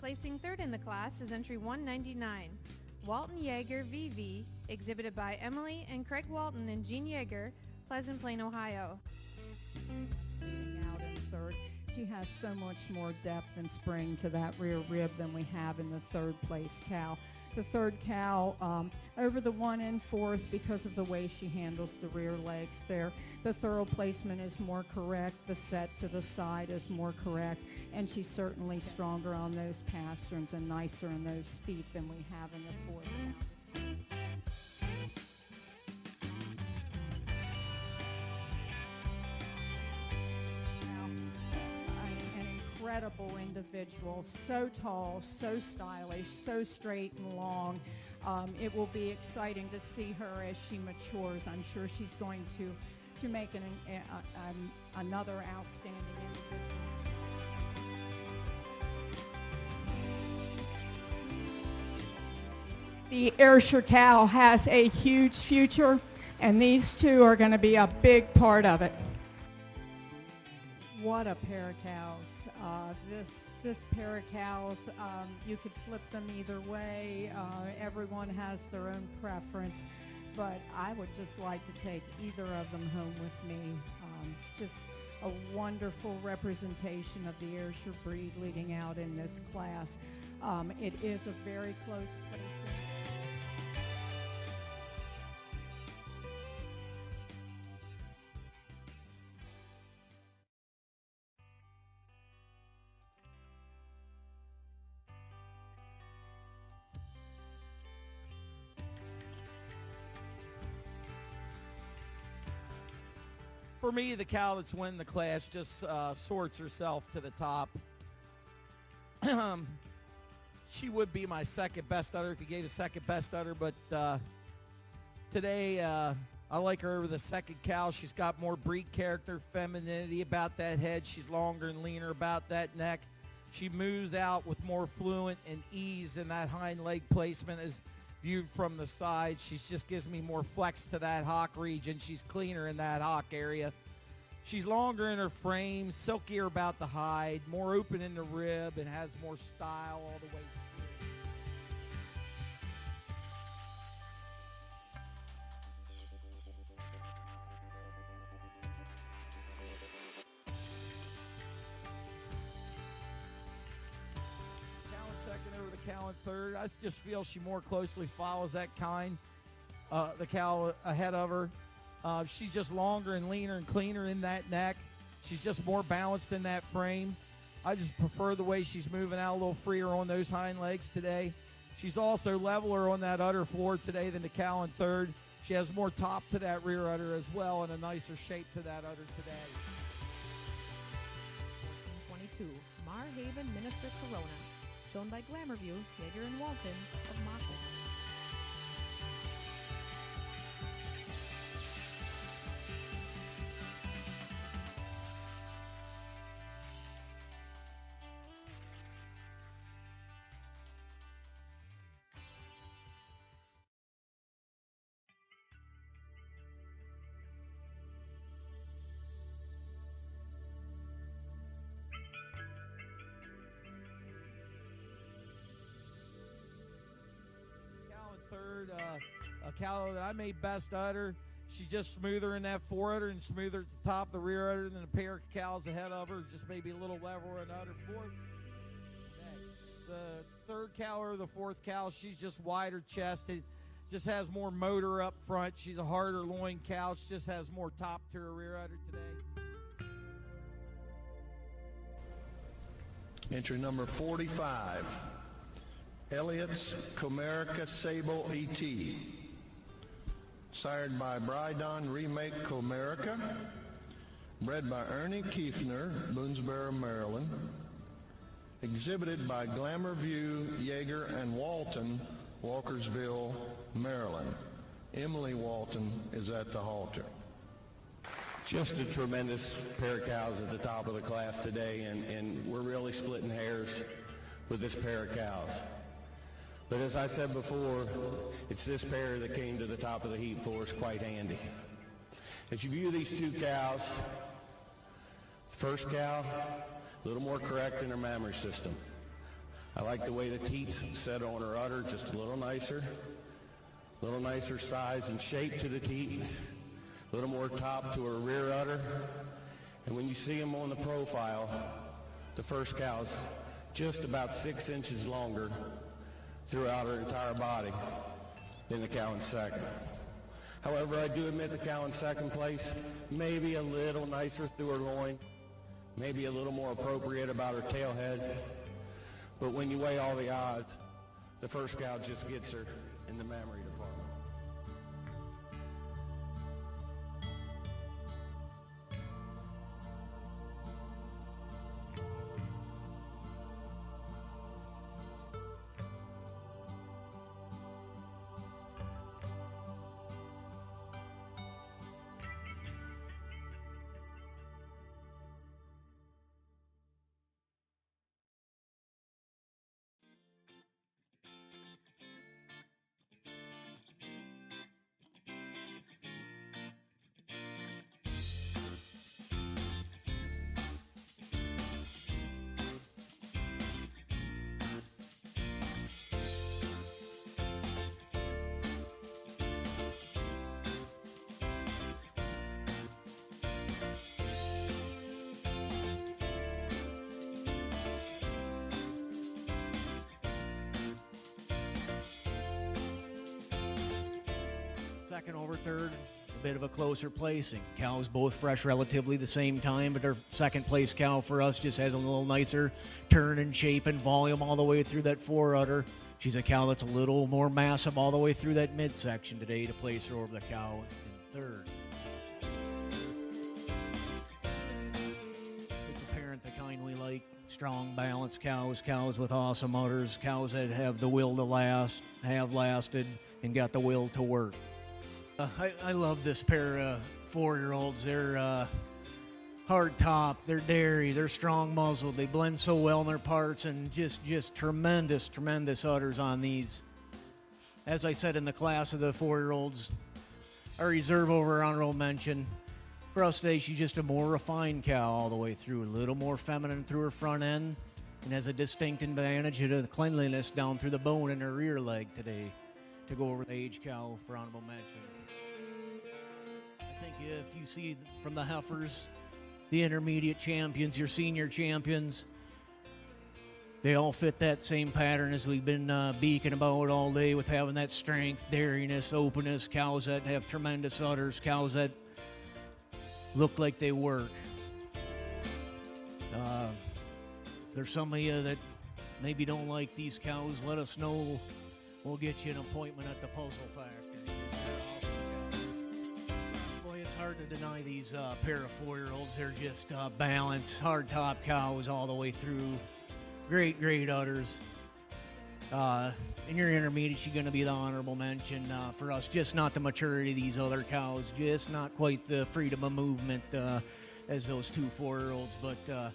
Placing third in the class is entry 199, Walton Yeager VV, exhibited by Emily and Craig Walton and Jean Yeager, Pleasant Plain, Ohio. Out in third. She has so much more depth and spring to that rear rib than we have in the third place cow. The third cow over the 1 and 4th because of the way she handles the rear legs there. The thorough placement is more correct. The set to the side is more correct. And she's certainly stronger on those pasterns and nicer in those feet than we have in the 4th cow. Incredible individual, so tall, so stylish, so straight and long. It will be exciting to see her as she matures. I'm sure she's going to make another outstanding individual. The Ayrshire cow has a huge future, and these two are going to be a big part of it. What a pair of cows. This pair of cows, you could flip them either way. Everyone has their own preference, but I would just like to take either of them home with me. Just a wonderful representation of the Ayrshire breed leading out in this class. It is a very close placing. For me, the cow that's winning the class just sorts herself to the top. She would be my second best udder if you gave a second best udder, but today I like her over the second cow. She's got more breed character, femininity about that head. She's longer and leaner about that neck. She moves out with more fluent and ease in that hind leg placement as viewed from the side. She just gives me more flex to that hock region. She's cleaner in that hock area. She's longer in her frame, silkier about the hide, more open in the rib, and has more style all the way through. Cow in second over the cow in third. I just feel she more closely follows that kind, the cow ahead of her. She's just longer and leaner and cleaner in that neck. She's just more balanced in that frame. I just prefer the way she's moving out a little freer on those hind legs today. She's also leveler on that udder floor today than the cow in third. She has more top to that rear udder as well and a nicer shape to that udder today. 1422, Marhaven Minister Corona, shown by GlamourView, Yeager and Walton of Mocklin. Third, a cow that I made best udder. She's just smoother in that fore udder and smoother at the top of the rear udder than a pair of cows ahead of her. Just maybe a little leveler in the udder floor. The third cow or the fourth cow, she's just wider chested, just has more motor up front. She's a harder loin cow. She just has more top to her rear udder today. Entry number 45. Elliott's Comerica Sable E.T. Sired by Brydon Remake Comerica. Bred by Ernie Kiefner, Boonesboro, Maryland. Exhibited by GlamourView, Yeager and Walton, Walkersville, Maryland. Emily Walton is at the halter. Just a tremendous pair of cows at the top of the class today, and we're really splitting hairs with this pair of cows. But as I said before, it's this pair that came to the top of the heap for us quite handy. As you view these two cows, the first cow, a little more correct in her mammary system. I like the way the teats set on her udder, just a little nicer size and shape to the teat, a little more top to her rear udder. And when you see them on the profile, the first cow's just about 6 inches longer throughout her entire body than the cow in second. However, I do admit the cow in second place maybe a little nicer through her loin, maybe a little more appropriate about her tail head. But when you weigh all the odds, the first cow just gets her in the mammary department. Second over third, a bit of a closer placing. Cows both fresh relatively the same time, but our second place cow for us just has a little nicer turn and shape and volume all the way through that fore udder. She's a cow that's a little more massive all the way through that midsection today to place her over the cow in third. It's apparent the kind we like, strong, balanced cows, cows with awesome udders, cows that have the will to last, have lasted, and got the will to work. I love this pair of 4-year-olds. They're hard top, they're dairy, they're strong muzzled, they blend so well in their parts, and just tremendous udders on these. As I said in the class of the 4-year-olds, I reserve over honorable mention. For us today, she's just a more refined cow all the way through, a little more feminine through her front end, and has a distinct advantage of the cleanliness down through the bone in her rear leg today to go over the age cow for honorable mention. I think if you see from the heifers, the intermediate champions, your senior champions, they all fit that same pattern as we've been beaking about all day, with having that strength, dairiness, openness, cows that have tremendous udders, cows that look like they work. There's some of you that maybe don't like these cows, let us know. We'll get you an appointment at the Puzzle Factory. Boy, it's hard to deny these pair of 4-year-olds. They're just balanced, hard top cows all the way through. Great udders. In your intermediate, you're going to be the honorable mention for us. Just not the maturity of these other cows. Just not quite the freedom of movement as those two 4-year-olds. But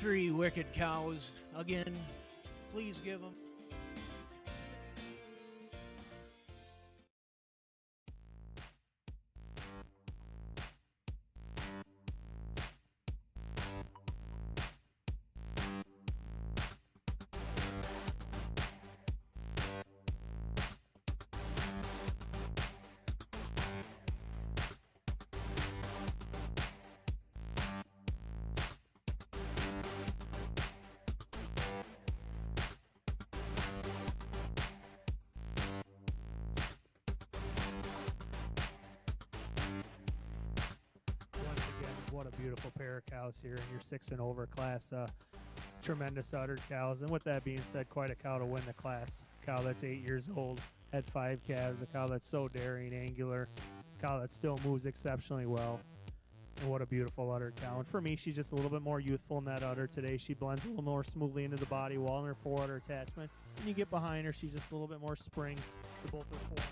3 wicked cows. Again, please give them. What a beautiful pair of cows here in your 6 and over class. Tremendous uddered cows. And with that being said, quite a cow to win the class. Cow that's 8 years old, had 5 calves, a cow that's so dairy and angular, a cow that still moves exceptionally well. And what a beautiful uddered cow. And for me, she's just a little bit more youthful in that udder today. She blends a little more smoothly into the body wall in her fore udder attachment. When you get behind her, she's just a little bit more spring to both her fore.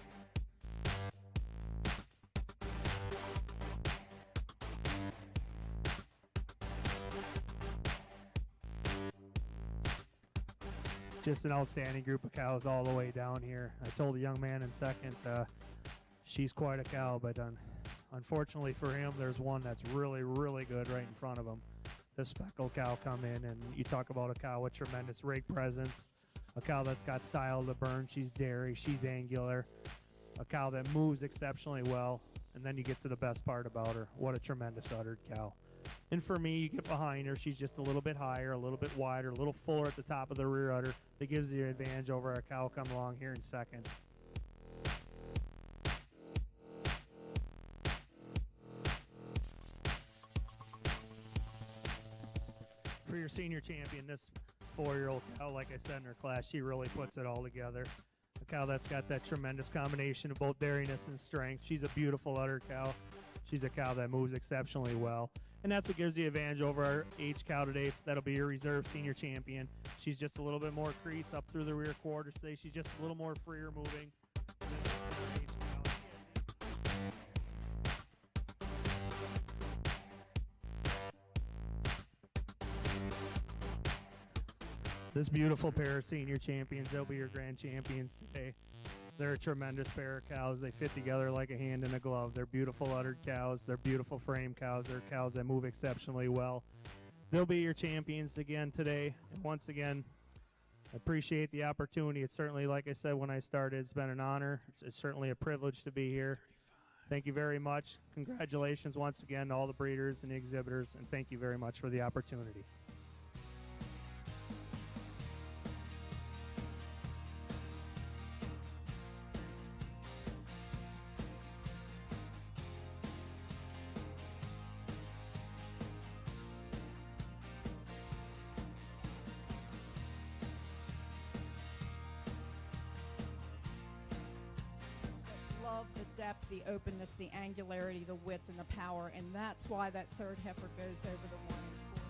Just an outstanding group of cows all the way down here. I told a young man in second, she's quite a cow, but unfortunately for him, there's one that's really good right in front of him. The speckled cow come in, and you talk about a cow with tremendous rig presence, A cow that's got style to burn. She's dairy. She's angular. A cow that moves exceptionally well. And then you get to the best part about her. What a tremendous uddered cow. And for me, you get behind her. She's just a little bit higher, a little bit wider, a little fuller at the top of the rear udder. That gives you an advantage over a cow come along here in second. For your senior champion, this 4-year-old cow, like I said in her class, she really puts it all together. A cow that's got that tremendous combination of both dairiness and strength. She's a beautiful udder cow. She's a cow that moves exceptionally well. And that's what gives you advantage over our age cow today. That'll be your reserve senior champion. She's just a little bit more crease up through the rear quarters today. She's just a little more freer moving. This beautiful pair of senior champions, they'll be your grand champions today. They're a tremendous pair of cows. They fit together like a hand in a glove. They're beautiful uddered cows. They're beautiful frame cows. They're cows that move exceptionally well. They'll be your champions again today. And once again, I appreciate the opportunity. It's certainly, like I said when I started, it's been an honor. It's certainly a privilege to be here. Thank you very much. Congratulations once again to all the breeders and the exhibitors, and thank you very much for the opportunity. Love the depth, the openness, the angularity, the width, and the power, and that's why that third heifer goes over the 1 and 4.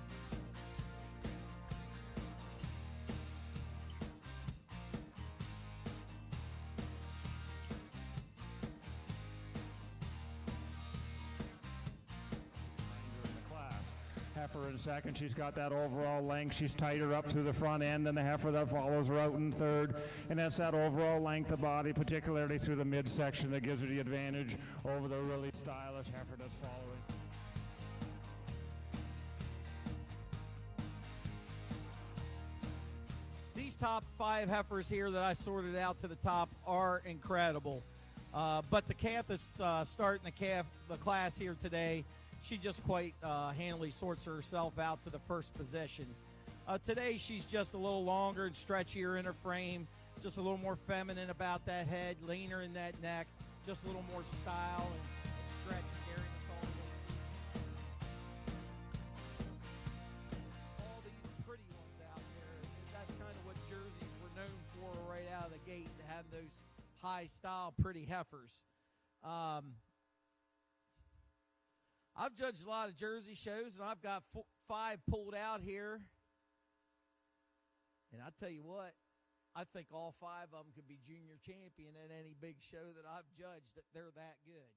Heifer in second, she's got that overall length. She's tighter up through the front end than the heifer that follows her out in third. And that's that overall length of body, particularly through the midsection, that gives her the advantage over the really stylish heifer that's following. These top 5 heifers here that I sorted out to the top are incredible. But the calf that's starting the class here today, she just quite handily sorts herself out to the first position. Today she's just a little longer and stretchier in her frame, just a little more feminine about that head, leaner in that neck, just a little more style and stretch and dairiness all the way through. All these pretty ones out there, that's kind of what jerseys were known for right out of the gate, to have those high style pretty heifers. I've judged a lot of Jersey shows, and I've got 5 pulled out here. And I tell you what, I think all 5 of them could be junior champion at any big show that I've judged. That they're that good.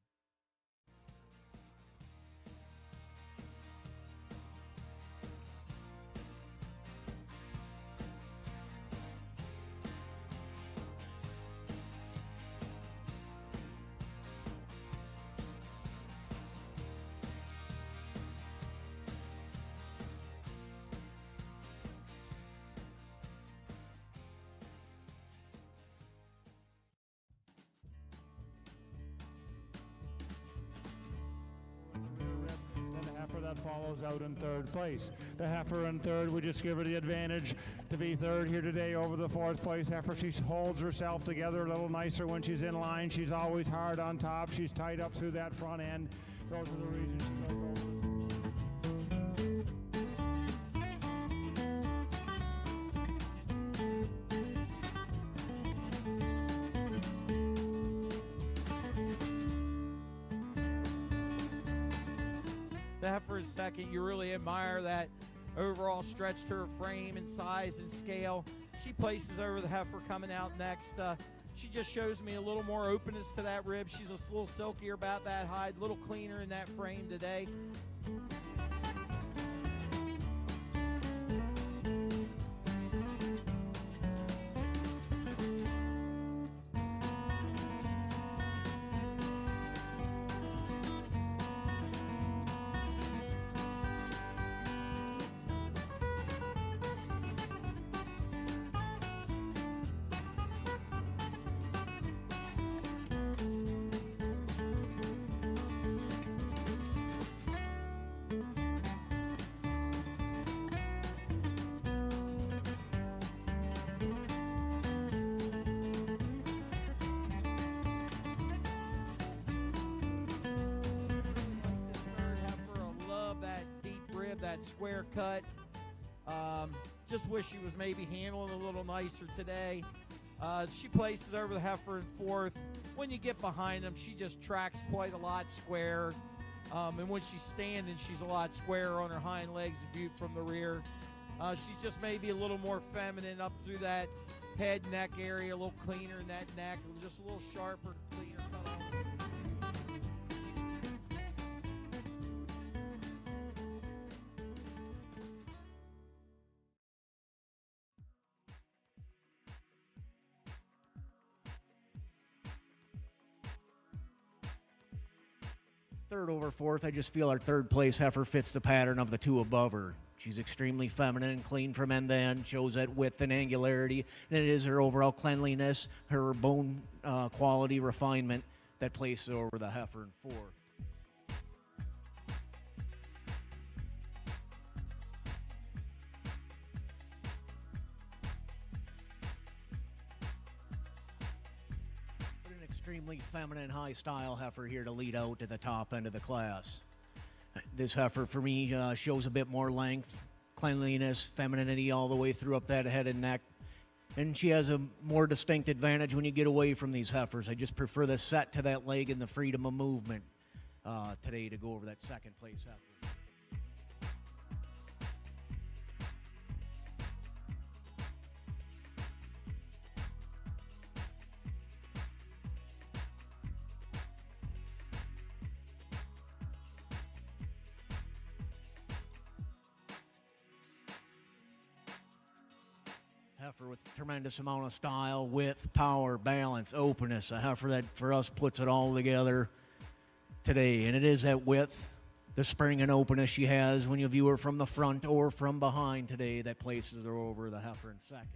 That follows out in third place. The heifer in third, we just give her the advantage to be third here today over the 4th place heifer. She holds herself together a little nicer when she's in line. She's always hard on top. She's tight up through that front end. Those are the reasons she goes over. The heifer is second. You really admire that overall stretch to her frame and size and scale. She places over the heifer coming out next. She just shows me a little more openness to that rib. She's a little silkier about that hide, a little cleaner in that frame today. that square cut. Just wish she was maybe handling a little nicer today. She places over the heifer in fourth. When you get behind them, she just tracks quite a lot square. And when she's standing, she's a lot squarer on her hind legs viewed from the rear. She's just maybe a little more feminine up through that head, neck area, a little cleaner in that neck, just a little sharper, cleaner cut off. Third over fourth, I just feel our third place heifer fits the pattern of the two above her. She's extremely feminine and clean from end to end, shows that width and angularity, and it is her overall cleanliness, her bone quality refinement that places her over the heifer in fourth. An extremely feminine, high-style heifer here to lead out to the top end of the class. This heifer, for me, shows a bit more length, cleanliness, femininity all the way through up that head and neck. And she has a more distinct advantage when you get away from these heifers. I just prefer the set to that leg and the freedom of movement today to go over that second place heifer. Heifer with tremendous amount of style, width, power, balance, openness. A heifer that, for us, puts it all together today. And it is that width, the spring and openness she has when you view her from the front or from behind today that places her over the heifer in second.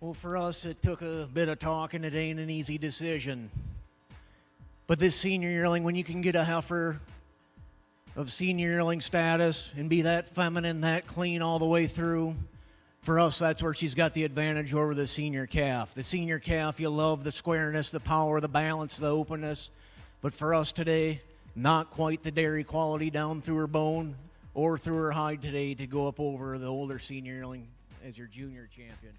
Well, for us, it took a bit of talking. It ain't an easy decision. But this senior yearling, when you can get a heifer of senior yearling status and be that feminine, that clean all the way through, for us, that's where she's got the advantage over the senior calf. The senior calf, you love the squareness, the power, the balance, the openness. But for us today, not quite the dairy quality down through her bone or through her hide today to go up over the older senior yearling as your junior champion.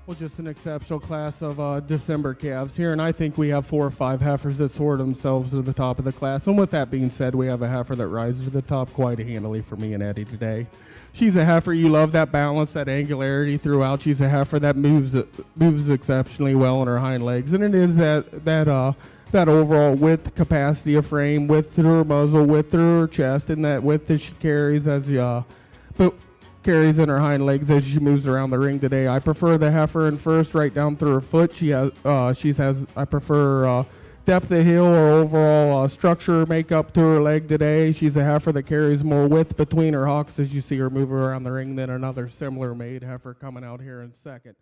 Well, just an exceptional class of December calves here, and I think we have 4 or 5 heifers that sort themselves to the top of the class. And with that being said, we have a heifer that rises to the top quite handily for me and Eddie today. She's a heifer, you love that balance, that angularity throughout. She's a heifer that moves exceptionally well on her hind legs, and it is that overall width, capacity of frame, width through her muzzle, width through her chest, and that width that she carries carries in her hind legs as she moves around the ring today. I prefer the heifer in first, right down through her foot. I prefer depth of heel or overall structure makeup to her leg today. She's a heifer that carries more width between her hocks as you see her move around the ring than another similar made heifer coming out here in second.